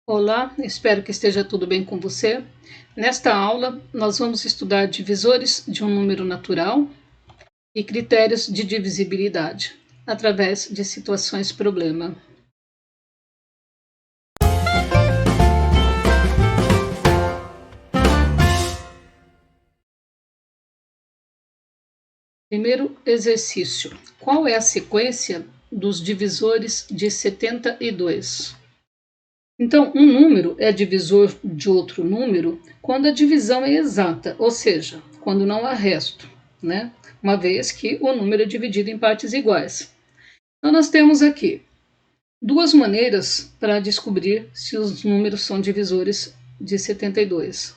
Olá, espero que esteja tudo bem com você. Nesta aula, nós vamos estudar divisores de um número natural e critérios de divisibilidade, através de situações problema. Primeiro exercício. Qual é a sequência dos divisores de 72? Então, um número é divisor de outro número quando a divisão é exata, ou seja, quando não há resto, né? Uma vez que o número é dividido em partes iguais. Então, nós temos aqui duas maneiras para descobrir se os números são divisores de 72.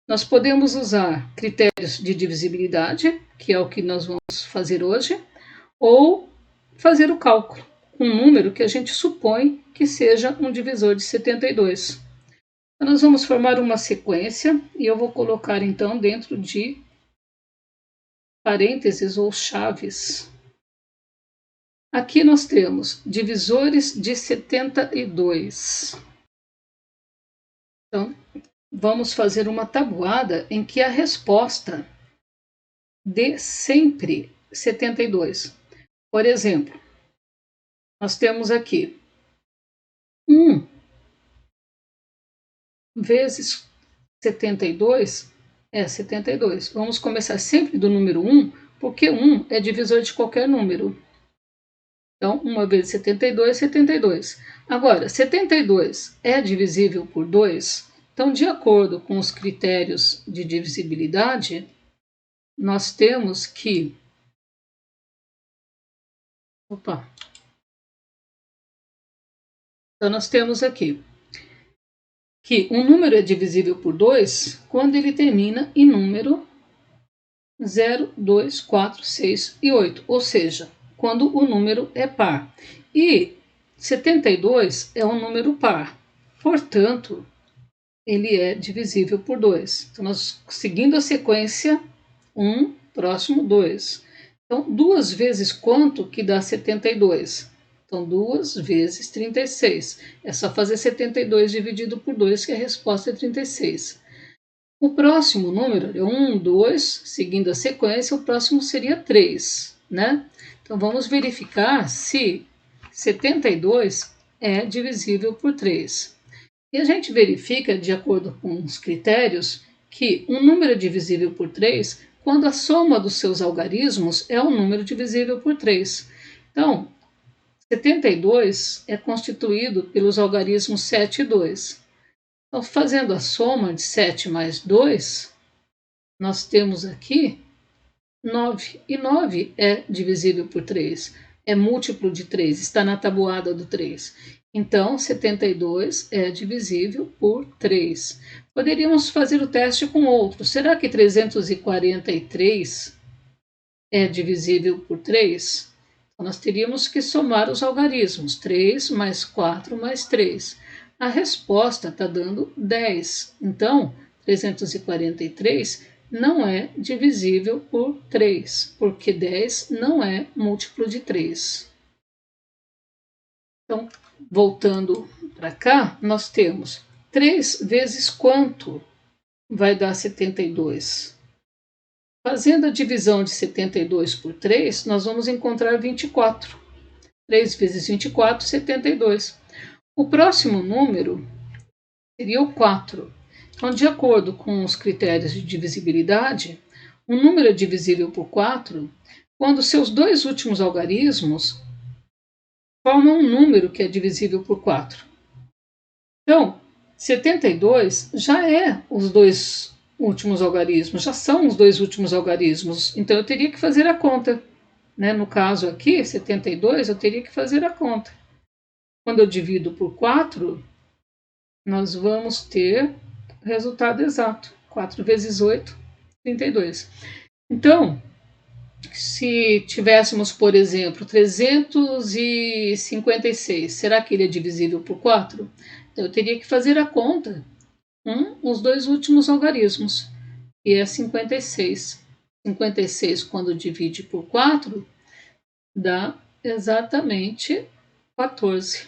Nós podemos usar critérios de divisibilidade, que é o que nós vamos fazer hoje, ou fazer o cálculo, um número que a gente supõe que seja um divisor de 72. Então, nós vamos formar uma sequência e eu vou colocar então dentro de parênteses ou chaves. Aqui nós temos divisores de 72. Então, vamos fazer uma tabuada em que a resposta dê sempre 72. Por exemplo, nós temos aqui 1 vezes 72 é 72. Vamos começar sempre do número 1, porque 1 é divisor de qualquer número. Então, 1 vezes 72 é 72. Agora, 72 é divisível por 2? Então, de acordo com os critérios de divisibilidade, nós temos que... Então, nós temos aqui que um número é divisível por 2 quando ele termina em número 0, 2, 4, 6 e 8, ou seja, quando o número é par. E 72 é um número par, portanto, ele é divisível por 2. Então, nós seguindo a sequência 1, próximo 2. Então, 2 vezes quanto que dá 72? Então, 2 vezes 36. É só fazer 72 dividido por 2, que a resposta é 36. O próximo número é 1, 2, seguindo a sequência, o próximo seria 3, né? Então, vamos verificar se 72 é divisível por 3. E a gente verifica, de acordo com os critérios, que um número é divisível por 3 quando a soma dos seus algarismos é um número divisível por 3. Então, 72 é constituído pelos algarismos 7 e 2. Então, fazendo a soma de 7 mais 2, nós temos aqui 9. E 9 é divisível por 3. É múltiplo de 3, está na tabuada do 3. Então, 72 é divisível por 3. Poderíamos fazer o teste com outro. Será que 343 é divisível por 3? Então, nós teríamos que somar os algarismos. 3 mais 4 mais 3. A resposta está dando 10. Então, 343 não é divisível por 3, porque 10 não é múltiplo de 3. Então, voltando para cá, nós temos 3 vezes quanto vai dar 72? Fazendo a divisão de 72 por 3, nós vamos encontrar 24. 3 vezes 24, 72. O próximo número seria o 4. Então, de acordo com os critérios de divisibilidade, um número é divisível por 4 quando seus dois últimos algarismos formam um número que é divisível por 4. Então, 72 já é os dois últimos algarismos, já são os dois últimos algarismos. Então, eu teria que fazer a conta. Né? No caso aqui, 72, eu teria que fazer a conta. Quando eu divido por 4, nós vamos ter o resultado exato. 4 vezes 8, 32. Então, se tivéssemos, por exemplo, 356, será que ele é divisível por 4? Então, eu teria que fazer a conta os dois últimos algarismos, que é 56. 56, quando divide por 4, dá exatamente 14.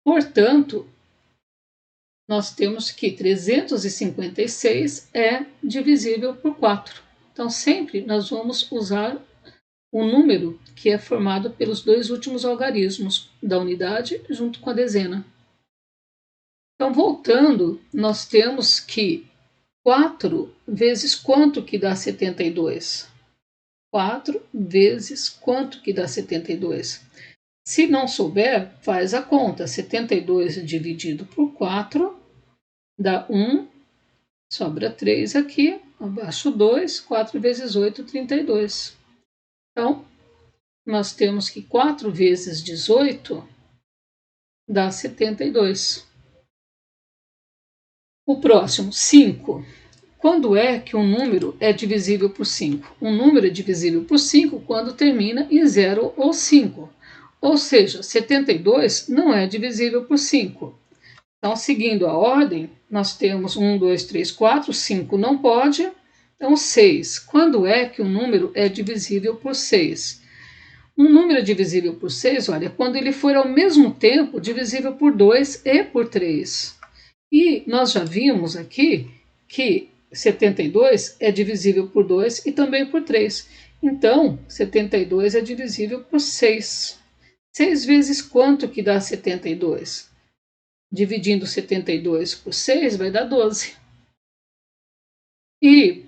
Portanto, nós temos que 356 é divisível por 4. Então, sempre nós vamos usar o número que é formado pelos dois últimos algarismos da unidade junto com a dezena. Então, voltando, nós temos que 4 vezes quanto que dá 72? 4 vezes quanto que dá 72? Se não souber, faz a conta. 72 dividido por 4 dá 1, sobra 3 aqui, abaixo 2, 4 vezes 8, 32. Então, nós temos que 4 vezes 18 dá 72. O próximo, 5. Quando é que um número é divisível por 5? Um número é divisível por 5 quando termina em 0 ou 5. Ou seja, 72 não é divisível por 5. Então, seguindo a ordem, nós temos 1, 2, 3, 4, 5 não pode. Então, 6. Quando é que um número é divisível por 6? Um número é divisível por 6, olha, quando ele for ao mesmo tempo divisível por 2 e por 3. E nós já vimos aqui que 72 é divisível por 2 e também por 3. Então, 72 é divisível por 6. 6 vezes quanto que dá 72? Dividindo 72 por 6 vai dar 12. E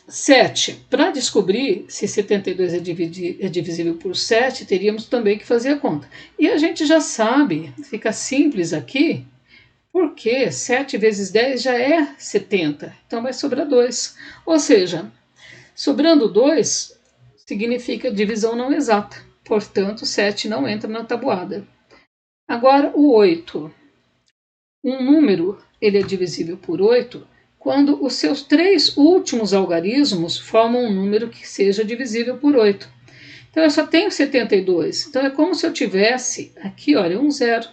7. Para descobrir se 72 é divisível por 7, teríamos também que fazer a conta. E a gente já sabe, fica simples aqui, porque 7 vezes 10 já é 70. Então vai sobrar 2. Ou seja, sobrando 2 significa divisão não exata. Portanto, 7 não entra na tabuada. Agora o 8. Um número ele é divisível por 8 quando os seus 3 últimos algarismos formam um número que seja divisível por 8. Então eu só tenho 72. Então é como se eu tivesse aqui, olha, um zero,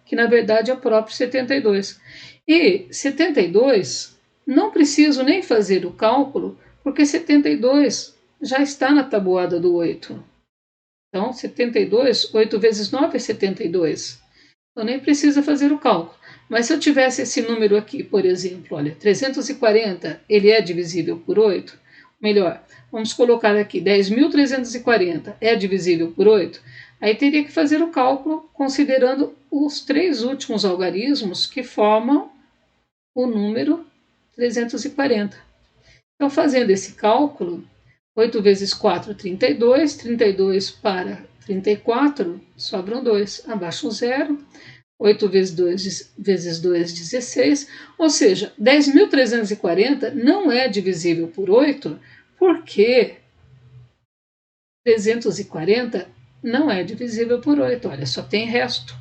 que na verdade é o próprio 72. E 72, não preciso nem fazer o cálculo, porque 72 já está na tabuada do 8. Então, 72, 8 vezes 9 é 72. Então, nem precisa fazer o cálculo. Mas se eu tivesse esse número aqui, por exemplo, olha, 340, ele é divisível por 8? Melhor, vamos colocar aqui, 10.340 é divisível por 8? Aí teria que fazer o cálculo considerando os 3 últimos algarismos que formam o número 340. Então, fazendo esse cálculo, 8 vezes 4, 32, 32 para 34, sobram 2, abaixo um zero, 8 vezes 2, 16, ou seja, 10.340 não é divisível por 8, porque 340 não é divisível por 8, olha, só tem resto.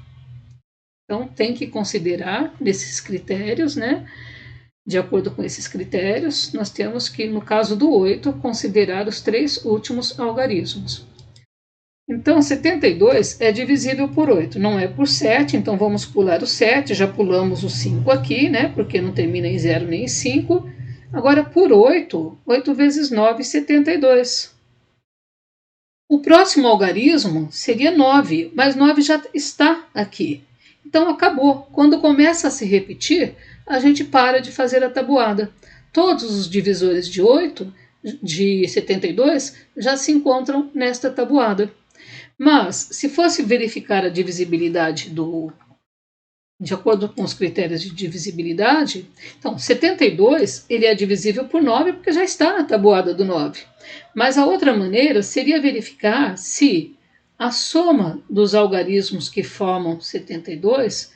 Então, tem que considerar nesses critérios, né? De acordo com esses critérios, nós temos que, no caso do 8, considerar os 3 últimos algarismos. Então, 72 é divisível por 8, não é por 7, então vamos pular o 7, já pulamos o 5 aqui, né? Porque não termina em 0 nem em 5. Agora, por 8, 8 vezes 9, 72. O próximo algarismo seria 9, mas 9 já está aqui. Então, acabou. Quando começa a se repetir, a gente para de fazer a tabuada. Todos os divisores de 8, de 72, já se encontram nesta tabuada. Mas, se fosse verificar a divisibilidade de acordo com os critérios de divisibilidade, então, 72 ele é divisível por 9 porque já está na tabuada do 9. Mas a outra maneira seria verificar se a soma dos algarismos que formam 72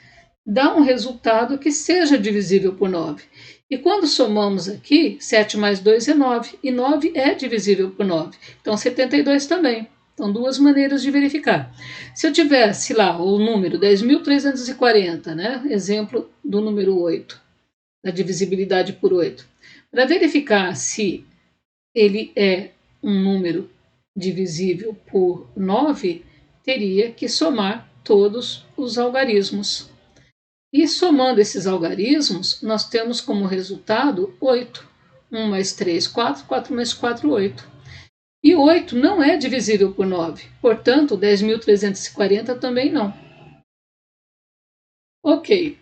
dá um resultado que seja divisível por 9. E quando somamos aqui, 7 mais 2 é 9, e 9 é divisível por 9. Então, 72 também. Então, duas maneiras de verificar. Se eu tivesse lá o número 10.340, né? Exemplo do número 8, da divisibilidade por 8. Para verificar se ele é um número divisível por 9, teria que somar todos os algarismos. E somando esses algarismos, nós temos como resultado 8. 1 mais 3, 4, 4 mais 4, 8. E 8 não é divisível por 9, portanto, 10.340 também não. Ok.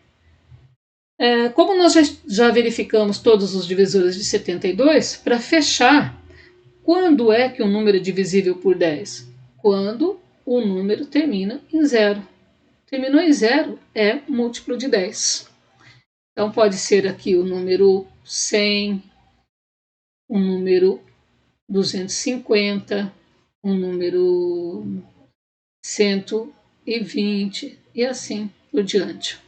Como nós já verificamos todos os divisores de 72, para fechar, quando é que um número é divisível por 10? Quando o número termina em 0. Terminou em 0 é múltiplo de 10. Então pode ser aqui o número 100, o número 250, o número 120 e assim por diante.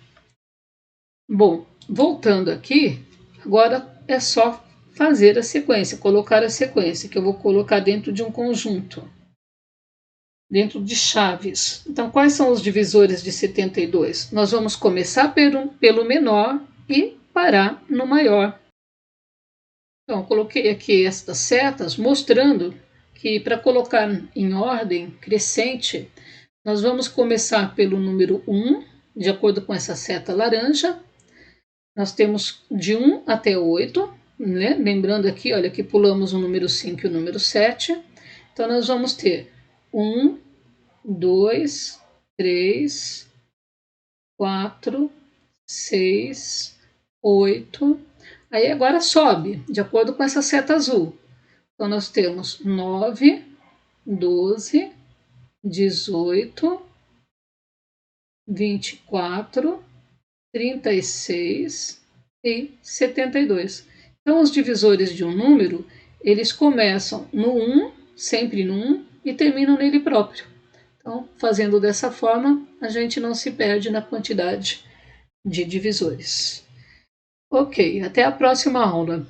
Bom, voltando aqui, agora é só fazer a sequência, colocar a sequência, que eu vou colocar dentro de um conjunto, dentro de chaves. Então, quais são os divisores de 72? Nós vamos começar pelo menor e parar no maior. Então, coloquei aqui estas setas mostrando que para colocar em ordem crescente, nós vamos começar pelo número 1, de acordo com essa seta laranja. Nós temos de 1 até 8, né? Lembrando aqui, olha, que pulamos o número 5 e o número 7. Então, nós vamos ter 1, 2, 3, 4, 6, 8. Aí agora sobe, de acordo com essa seta azul. Então, nós temos 9, 12, 18, 24, 36 e 72. Então, os divisores de um número, eles começam no 1, sempre no 1, e terminam nele próprio. Então, fazendo dessa forma, a gente não se perde na quantidade de divisores. Ok, até a próxima aula.